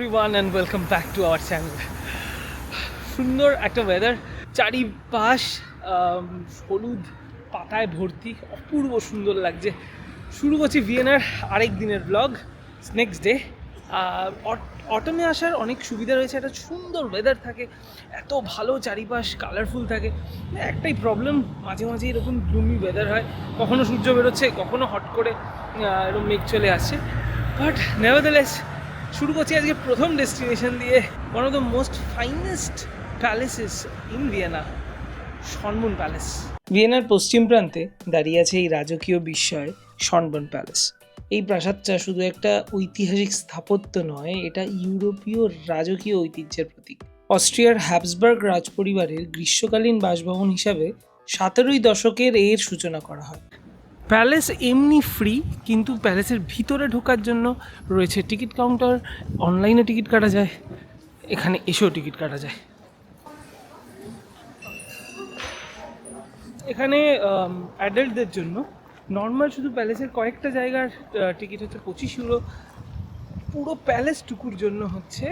everyone and welcome back to our channel. সুন্দর একটা weather, চারিপাশ হলুদ পাতায় ভর্তি, অপূর্ব সুন্দর লাগছে। শুরু করছি ভিয়েনার আরেক দিনের ব্লগ, নেক্সট ডে। অটমে আসার অনেক সুবিধা রয়েছে, একটা সুন্দর ওয়েদার থাকে, এত ভালো চারিপাশ কালারফুল থাকে। একটাই প্রবলেম, মাঝে মাঝে এরকম গ্লুমি ওয়েদার হয়, কখনো সূর্য বেরোচ্ছে, কখনো হট করে এরকম মেঘ চলে আসছে। বাট নেভারদারলেস শুরু করছি আজকে প্রথম ডেস্টিনেশন দিয়ে, one of the most finest palaces in Vienna, Schonbrunn palace. ভিয়েনার পশ্চিম প্রান্তে দাঁড়িয়ে আছে এই রাজকীয় বিস্ময় শনবুর্ন প্যালেস। এই প্রাসাদটা শুধু একটা ঐতিহাসিক স্থাপত্য নয়, এটা ইউরোপীয় রাজকীয় ঐতিহ্যের প্রতীক। অস্ট্রিয়ার হ্যাবসবার্গ রাজপরিবারের গ্রীষ্মকালীন বাসভবন হিসাবে 17 দশকের এর সূচনা করা হয়। প্যালেস এমনি ফ্রি, কিন্তু প্যালেসের ভিতরে ঢোকার জন্য রয়েছে টিকিট কাউন্টার, অনলাইনে টিকিট কাটা যায়, এখানে এসেও টিকিট কাটা যায়। এখানে অ্যাডাল্টদের জন্য নর্মাল শুধু প্যালেসের কয়েকটা জায়গার টিকিট হচ্ছে 25 ইউরো, পুরো প্যালেস টুকুর জন্য হচ্ছে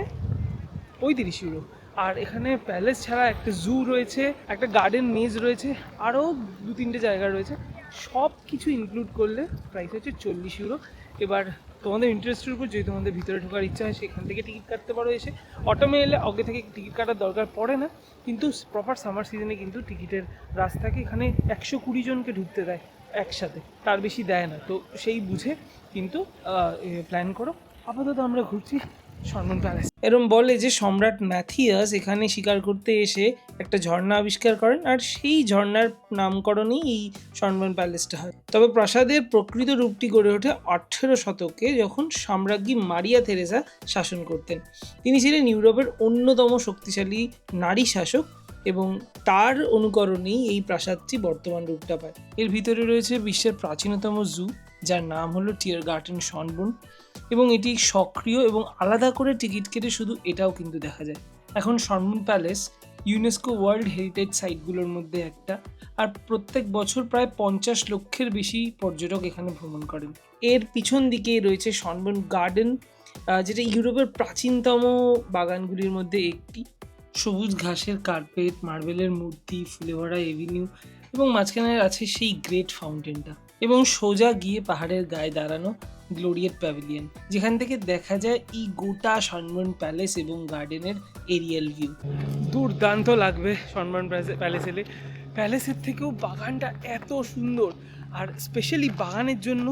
35 ইউরো। আর এখানে প্যালেস ছাড়া একটা জু রয়েছে, একটা গার্ডেন মেজ রয়েছে, আরও 2-3টে জায়গা রয়েছে, সব কিছু ইনক্লুড করলে প্রাইস হচ্ছে 40 ইউরো। এবার তোমাদের ইন্টারেস্টের উপর, যদি তোমাদের ভিতরে ঢোকার ইচ্ছা হয় সেখান থেকে টিকিট কাটতে পারো এসে। অটোমে এলে আগে থেকে টিকিট কাটার দরকার পড়ে না, কিন্তু প্রপার সামার সিজনে কিন্তু টিকিটের রাশ থাকে। এখানে 120 জনকে ঢুকতে দেয় একসাথে, তার বেশি দেয় না, তো সেই বুঝে কিন্তু প্ল্যান করো। আপাতত আমরা ঘুরছি শনবুর্ন প্যালেস। এরম বলে যে সম্রাট ম্যাথিয়াস এখানে শিকার করতে এসে একটা ঝর্ণা আবিষ্কার করেন, আর সেই ঝর্ণার নামকরণেই এই শনবুর্ন প্যালেসটা হয়। তবে প্রাসাদের প্রকৃত রূপটি গড়ে ওঠে 18 শতকে, যখন সম্রাজ্ঞী মারিয়া থেরেসা শাসন করতেন। তিনি ছিলেন ইউরোপের অন্যতম শক্তিশালী নারী শাসক, এবং তার অনুকরণেই এই প্রাসাদটি বর্তমান রূপটা পায়। এর ভিতরে রয়েছে বিশ্বের প্রাচীনতম জু, যার নাম হলো টিয়ারগার্টেন শনবুর্ন, এবং এটি সক্রিয় এবং আলাদা করে টিকিট কেটে শুধু এটাও কিন্তু দেখা যায়। এখন শনবুর্ন প্যালেস ইউনেস্কো ওয়ার্ল্ড হেরিটেজ সাইটগুলোর মধ্যে একটা, আর প্রত্যেক বছর প্রায় 50 লক্ষের বেশি পর্যটক এখানে ভ্রমণ করেন। এর পিছন দিকে রয়েছে শনবুর্ন গার্ডেন, যেটা ইউরোপের প্রাচীনতম বাগানগুলির মধ্যে একটি। সবুজ ঘাসের কার্পেট, মার্বেলের মূর্তি, ফুলে ভরা এভিনিউ, এবং মাঝখানে আছে সেই গ্রেট ফাউন্টেনটা, এবং সোজা গিয়ে পাহাড়ের গায়ে দাঁড়ানো গ্লোরিয়েট প্যাভিলিয়ন, যেখান থেকে দেখা যায় এই গোটা শনবুর্ন প্যালেস এবং গার্ডেনের এরিয়াল ভিউ। দুর্দান্ত লাগবে শনবুর্ন প্যালেস এলে। প্যালেসের থেকেও বাগানটা এত সুন্দর, আর স্পেশালি বাগানের জন্য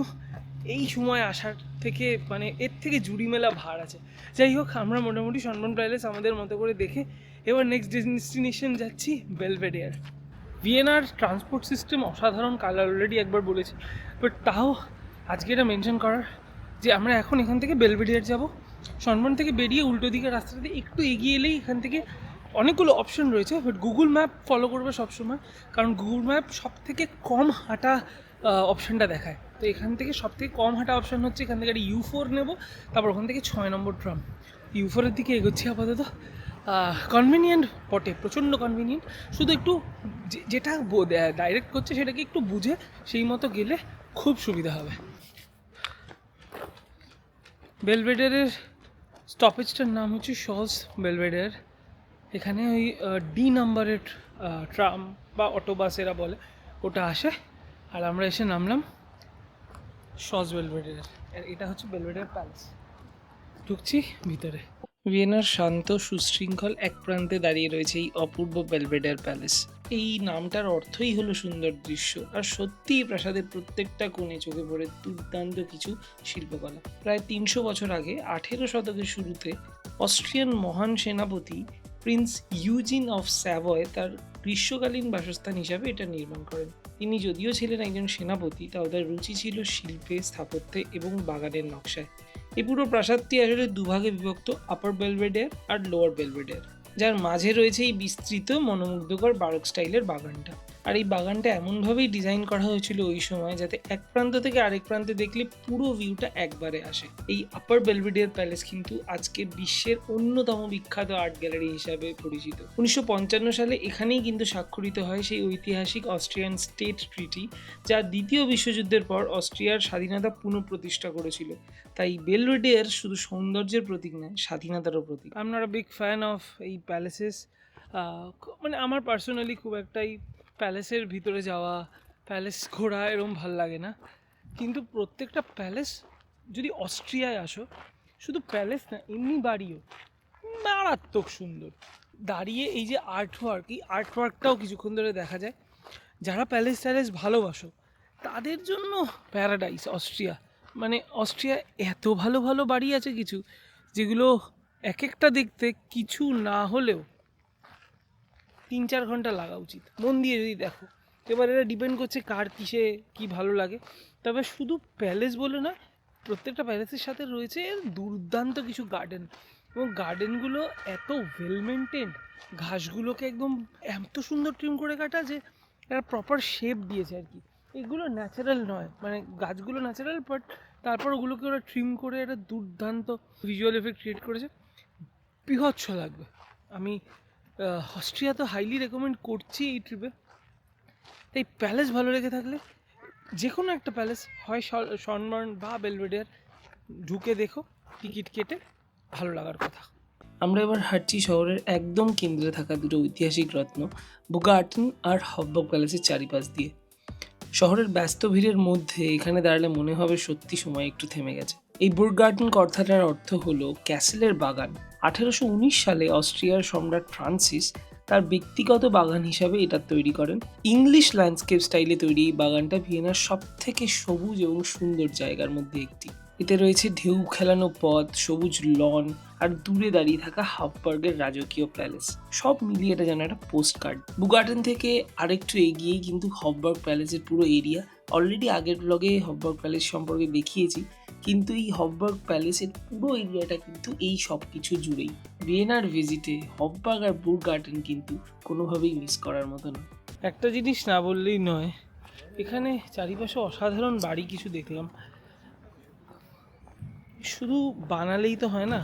এই সময় আসার থেকে মানে এর থেকে জুড়ি মেলা ভার আছে। যাই হোক, আমরা মোটামুটি শনবুর্ন প্যালেস আমাদের মতো করে দেখে এবার নেক্সট ডেস্টিনেশন যাচ্ছি বেলভেডেয়ার। ভিয়েনার ট্রান্সপোর্ট সিস্টেম অসাধারণ, কাল অলরেডি একবার বলেছি, বাট তাও আজকে এটা মেনশন করার যে আমরা এখন এখান থেকে বেলভেডেয়ার যাব। শনবুর্ন থেকে বেরিয়ে উল্টো দিকে রাস্তা দিয়ে একটু এগিয়ে এলেই এখান থেকে অনেকগুলো অপশন রয়েছে, বাট গুগল ম্যাপ ফলো করবে সবসময়, কারণ গুগল ম্যাপ সব থেকে কম হাঁটা অপশানটা দেখায়। তো এখান থেকে সব থেকে কম হাঁটা অপশান হচ্ছে এখান থেকে একটা U4 নেব, তারপর ওখান থেকে 6 নম্বর ট্রাম। U4-এর দিকে এগোচ্ছি আপাতত। কনভিনিয়েন্ট বটে, প্রচণ্ড কনভিনিয়েন্ট, শুধু একটু যেটা ডাইরেক্ট করছে সেটাকে একটু বুঝে সেই মতো গেলে খুব সুবিধা হবে। বেলভেডেয়ারের স্টপেজটার নাম হচ্ছে শলস বেলভেডেয়ার। এখানে ওই ডি নাম্বারের ট্রাম বা অটো বাস এরা বলে, ওটা আসে, আর আমরা এসে নামলাম শলস বেলভেডেয়ার। এটা হচ্ছে বেলভেডেয়ার প্যালেস। ঢুকছি ভিতরে। ভিয়েনার শান্ত সুশৃঙ্খল এক প্রান্তে দাঁড়িয়ে রয়েছে এই অপূর্ব বেলভেডেয়ার প্যালেস। এই নামটার অর্থই হলো সুন্দর দৃশ্য, আর সত্যিই প্রাসাদের প্রত্যেকটা কোণে চোখে পড়ে দুর্দান্ত কিছু শিল্পকলা। প্রায় 300 বছর আগে 18 শতকের শুরুতে অস্ট্রিয়ান মহান সেনাপতি প্রিন্স ইউজিন অফ স্যাভয় তার গ্রীষ্মকালীন বাসস্থান হিসাবে এটা নির্মাণ করেন। তিনি যদিও ছিলেন একজন সেনাপতি, তাও তার রুচি ছিল শিল্পে, স্থাপত্যে এবং বাগানের নকশায়। এই পুরো প্রাসাদটি আসলে দুভাগে বিভক্ত, আপার বেলভেডেয়ার আর লোয়ার বেলভেডেয়ার, যার মাঝে রয়েছে এই বিস্তৃত মনোমুগ্ধকর বারোক স্টাইলের বাগানটা। আর এই বাগানটা এমনভাবেই ডিজাইন করা হয়েছিল ওই সময় যাতে এক প্রান্ত থেকে আরেক প্রান্তে দেখলে পুরো ভিউটা একবারে আসে। এই আপার বেলভেডিয়ার প্যালেস কিন্তু আজকে বিশ্বের অন্যতম বিখ্যাত আর্ট গ্যালারি হিসাবে পরিচিত। 1955 সালে এখানেই কিন্তু স্বাক্ষরিত হয় সেই ঐতিহাসিক অস্ট্রিয়ান স্টেট ট্রিটি, যা দ্বিতীয় বিশ্বযুদ্ধের পর অস্ট্রিয়ার স্বাধীনতা পুনঃপ্রতিষ্ঠা করেছিল। তাই বেলভেডিয়ার শুধু সৌন্দর্যের প্রতীক নয়, স্বাধীনতারও প্রতীক। I am not a big fan of এই প্যালেসেস। মানে আমার পার্সোনালি খুব একটাই প্যালেসের ভিতরে যাওয়া, প্যালেস ঘোরা এরকম ভাল লাগে না। কিন্তু প্রত্যেকটা প্যালেস, যদি অস্ট্রিয়ায় আসো, শুধু প্যালেস না এমনি বাড়িও মারাত্মক সুন্দর। দাঁড়িয়ে এই যে আর্টওয়ার্ক, এই আর্টওয়ার্কটাও কিছুক্ষণ ধরে দেখা যায়। যারা প্যালেস ট্যালেস ভালোবাসো তাদের জন্য প্যারাডাইস অস্ট্রিয়া। মানে অস্ট্রিয়া এত ভালো ভালো বাড়ি আছে কিছু, যেগুলো এক একটা দেখতে কিছু না হলেও 3-4 ঘন্টা লাগা উচিত মন দিয়ে যদি দেখো। এবার এটা ডিপেন্ড করছে কার কিসে কি ভালো লাগে। তবে শুধু প্যালেস বলে না, প্রত্যেকটা প্যালেসের সাথে রয়েছে দুর্দান্ত কিছু গার্ডেন, এবং গার্ডেনগুলো এত ওয়েল মেনটেন্ড, ঘাসগুলোকে একদম এত সুন্দর ট্রিম করে কাটা যে একটা প্রপার শেপ দিয়েছে আর কি। এগুলো ন্যাচারাল নয়, মানে গাছগুলো ন্যাচারাল, বাট তারপর ওগুলোকে ওরা ট্রিম করে একটা দুর্দান্ত ভিজুয়াল এফেক্ট ক্রিয়েট করেছে। বিভৎস লাগবে। আমি অস্ট্রিয়া তো হাইলি রেকমেন্ড করছি এই ট্রিপে। তাই প্যালেস ভালো লেগে থাকলে যে কোনো একটা প্যালেস, হয় শনবার্ন বা বেলভেডিয়ার, ঢুকে দেখো, টিকিট কেটে, ভালো লাগার কথা। আমরা এবার হাঁটছি শহরের একদম কেন্দ্রে থাকা দুটো ঐতিহাসিক রত্ন বুগার্টেন আর হফবার্গ প্যালেসের চারিপাশ দিয়ে। শহরের ব্যস্ত ভিড়ের মধ্যে এখানে দাঁড়ালে মনে হবে সত্যি সময় একটু থেমে গেছে। এই বুরগার্টেন কথাটার অর্থ হলো ক্যাসেলের বাগান। 1819 সালে অস্ট্রিয়ার সম্রাট ফ্রান্সিস তার ব্যক্তিগত বাগান হিসাবে এটা তৈরি করেন। ইংলিশ ল্যান্ডস্কেপ স্টাইলে তৈরি এই বাগানটা ভিয়েনার সব থেকে সবুজ এবং সুন্দর জায়গার মধ্যে একটি। এতে রয়েছে ঢেউ খেলানো পথ, সবুজ লন, আর দূরে দাঁড়িয়ে থাকা হফবার্গের রাজকীয় প্যালেস। সব মিলিয়ে এটা যেন একটা পোস্ট কার্ড। বুগার্টেন থেকে আরেকটু এগিয়েই কিন্তু হফবার্গ প্যালেসের পুরো এরিয়া। অলরেডি আগের ব্লগে হফবার্গ প্যালেস সম্পর্কে দেখিয়েছি, কিন্তু এই হফবার্গ প্যালেসের পুরো এরিয়াটা কিন্তু এই সব কিছু জুড়েই। ভিয়েনার ভিজিটে হফবার্গ আর বুরগার্টেন কিন্তু কোনোভাবেই মিস করার মতো না। একটা জিনিস না বললেই নয়, এখানে চারিপাশে অসাধারণ বাড়ি কিছু দেখলাম। শুধু বানালেই তো হয় না,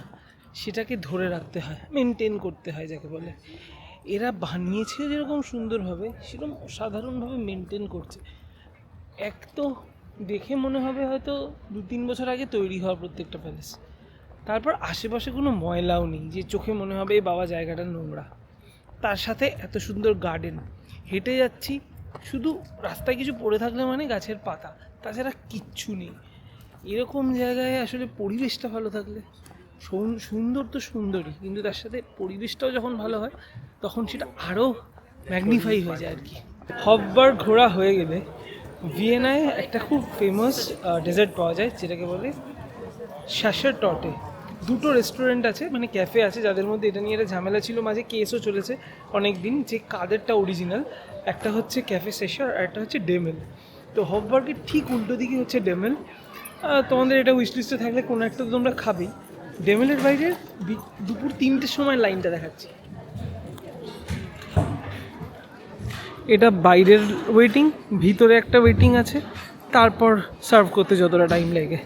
সেটাকে ধরে রাখতে হয়, মেনটেন করতে হয় যাকে বলে। এরা বানিয়েছে যেরকম সুন্দরভাবে, সেরকম অসাধারণভাবে মেনটেন করছে। এক তো দেখে মনে হবে হয়তো 2-3 বছর আগে তৈরি হওয়া প্রত্যেকটা প্যালেস। তারপর আশেপাশে কোনো ময়লাও নেই যে চোখে মনে হবে এই বাবা জায়গাটা নোংরা। তার সাথে এত সুন্দর গার্ডেন, হেঁটে যাচ্ছি, শুধু রাস্তায় কিছু পড়ে থাকলে মানে গাছের পাতা, তাছাড়া কিচ্ছু নেই। এরকম জায়গায় আসলে পরিবেশটা ভালো থাকলে, সুন্দর তো সুন্দরই, কিন্তু তার সাথে পরিবেশটাও যখন ভালো হয় তখন সেটা আরও ম্যাগনিফাই হয়ে যায় আর কি। হফবার্গ ঘোরা হয়ে গেলে ভিয়েনায় একটা খুব ফেমাস ডেজার্ট পাওয়া যায়, যেটাকে বলে শ্যাশারটর্টে। দুটো রেস্টুরেন্ট আছে, মানে ক্যাফে আছে, যাদের মধ্যে এটা নিয়ে একটা ঝামেলা ছিল, মাঝে কেসও চলেছে অনেক দিন যে কাদেরটা অরিজিনাল। একটা হচ্ছে ক্যাফে শ্যাশার আর একটা হচ্ছে ডেমেল। তো হফবার্গের ঠিক উল্টো দিকে হচ্ছে ডেমেল। তোমাদের এটা উইশলিস্টে থাকলে কোনো একটা তো তোমরা খাবেই। ডেমেলের বাইরে দুপুর 3টের সময় লাইনটা দেখাচ্ছি। এটা বাইরের ওয়েটিং, ভিতরে একটা ওয়েটিং আছে, তারপর সার্ভ করতে যতটা টাইম লাগে।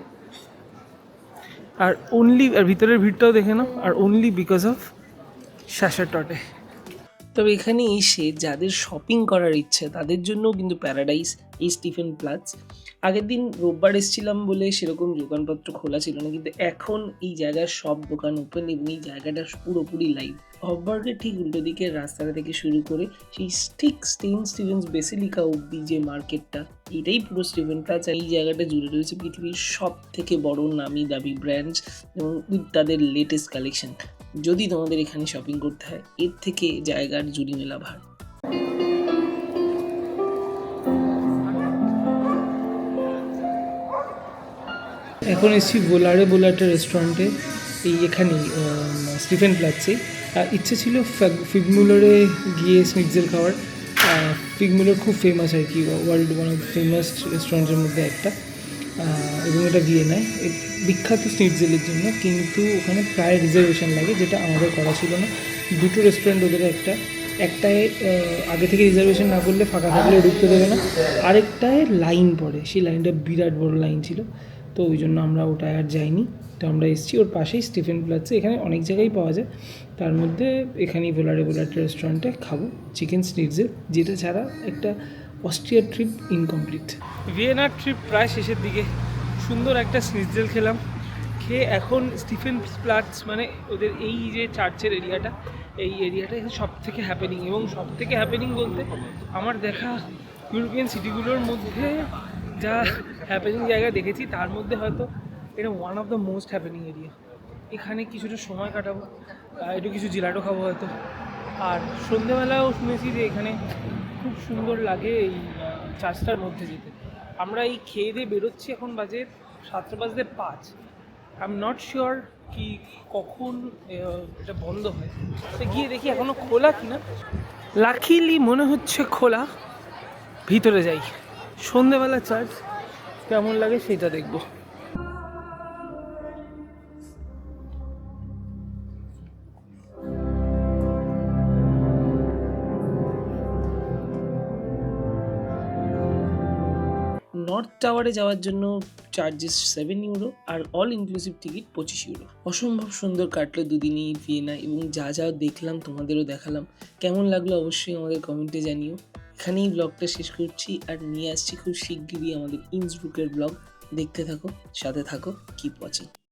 আর ভিতরের ভিড়টাও দেখে নাও, আর অনলি বিকজ অফ শ্যাশারটর্টে। তবে এখানে এসে যাদের শপিং করার ইচ্ছে তাদের জন্যও কিন্তু প্যারাডাইস এই স্টিফেন প্লাজ। আগের দিন রোববার এসেছিলাম বলে সেরকম দোকানপত্র খোলা ছিল না, কিন্তু এখন এই জায়গার সব দোকান ওপেন এবং এই জায়গাটা পুরোপুরি লাইভ। হফবার্গের ঠিক উল্টো দিকের রাস্তাটা থেকে শুরু করে সেই ঠিক স্টিভেন্স বেসিলিকা অব্দি যে মার্কেটটা, এটাই পুরো স্টিফেন প্লাজ। এই জায়গাটা জুড়ে রয়েছে পৃথিবীর সব থেকে বড় নামি দামি ব্র্যান্ডস এবং তাদের লেটেস্ট কালেকশন। যদি তোমাদের এখানে শপিং করতে হয়, এর থেকে জায়গার জুড়ি মেলা ভার। এখন এসেছি বোলার্টের রেস্টুরেন্টে, এখানেই স্টিফেন প্লাজে। ইচ্ছে ছিল ফিগমুলারে গিয়ে স্নিটজেল খাওয়ার। ফিগমুলার খুব ফেমাস আর কি, ওয়ার্ল্ড ওয়ান অফ ফেমাস রেস্টুরেন্টের মধ্যে একটা, এবং এটা ভিয়েনায় বিখ্যাত স্নিটজেলের জন্য। কিন্তু ওখানে প্রায় রিজার্ভেশন লাগে, যেটা আমাদের করা ছিল না। দুটো রেস্টুরেন্ট ওদের একটা একটায় আগে থেকে রিজার্ভেশন না করলে ফাঁকা থাকলে ঢুকতে দেবে না, আরেকটায় লাইন পড়ে, সেই লাইনটা বিরাট বড় লাইন ছিল, তো ওই জন্য আমরা ওটায় আর যাইনি। তো আমরা এসেছি ওর পাশেই স্টিফেন প্লাৎসে, এখানে অনেক জায়গায় পাওয়া যায়, তার মধ্যে এখানেই ভোলারে রেস্টুরেন্টে খাবো চিকেন স্নিটজেল, যেটা ছাড়া একটা অস্ট্রিয়ার ট্রিপ ইনকমপ্লিট। ভিয়েনার ট্রিপ প্রায় শেষের দিকে, সুন্দর একটা স্নিটজেল খেলাম, খেয়ে এখন স্টিফেন প্লাৎস মানে ওদের এই যে চার্চের এরিয়াটা, এই এরিয়াটা সব থেকে হ্যাপেনিং, এবং সব থেকে হ্যাপেনিং বলতে আমার দেখা ইউরোপিয়ান সিটিগুলোর মধ্যে যা হ্যাপেনিং জায়গা দেখেছি তার মধ্যে হয়তো এটা one of the most happening area. এখানে কিছুটা সময় কাটাবো, একটু কিছু জিলাটো খাবো হয়তো, আর সন্ধেবেলাও শুনেছি যে এখানে খুব সুন্দর লাগে এই চার্চটার মধ্যে যেতে। আমরা এই খেয়ে দিয়ে বেরোচ্ছি, এখন বাজে 7:05। আই এম নট শিওর কি কখন এটা বন্ধ হয়, তো গিয়ে দেখি এখনও খোলা কিনা। লাকিলি মনে হচ্ছে খোলা, ভিতরে যাই, সন্ধেবেলা চার্চ কেমন লাগে সেটা দেখবো। নর্থ টাওয়ারে যাওয়ার জন্য চার্জেস 7 ইউরো, আর অল ইনক্লুসিভ টিকিট 25 ইউরো। অসম্ভব সুন্দর কাটলো দুদিনই ভিয়েনা, এবং যা যা দেখলাম তোমাদেরও দেখালাম। কেমন লাগলো অবশ্যই আমাদের কমেন্টে জানিও। এখানেই ব্লগটা শেষ করছি, আর নিয়ে আসছি খুব শিগগিরই আমাদের ইন্সব্রুকের ব্লগ। দেখতে থাকো, সাথে থাকো, কিপ ওয়াচিং।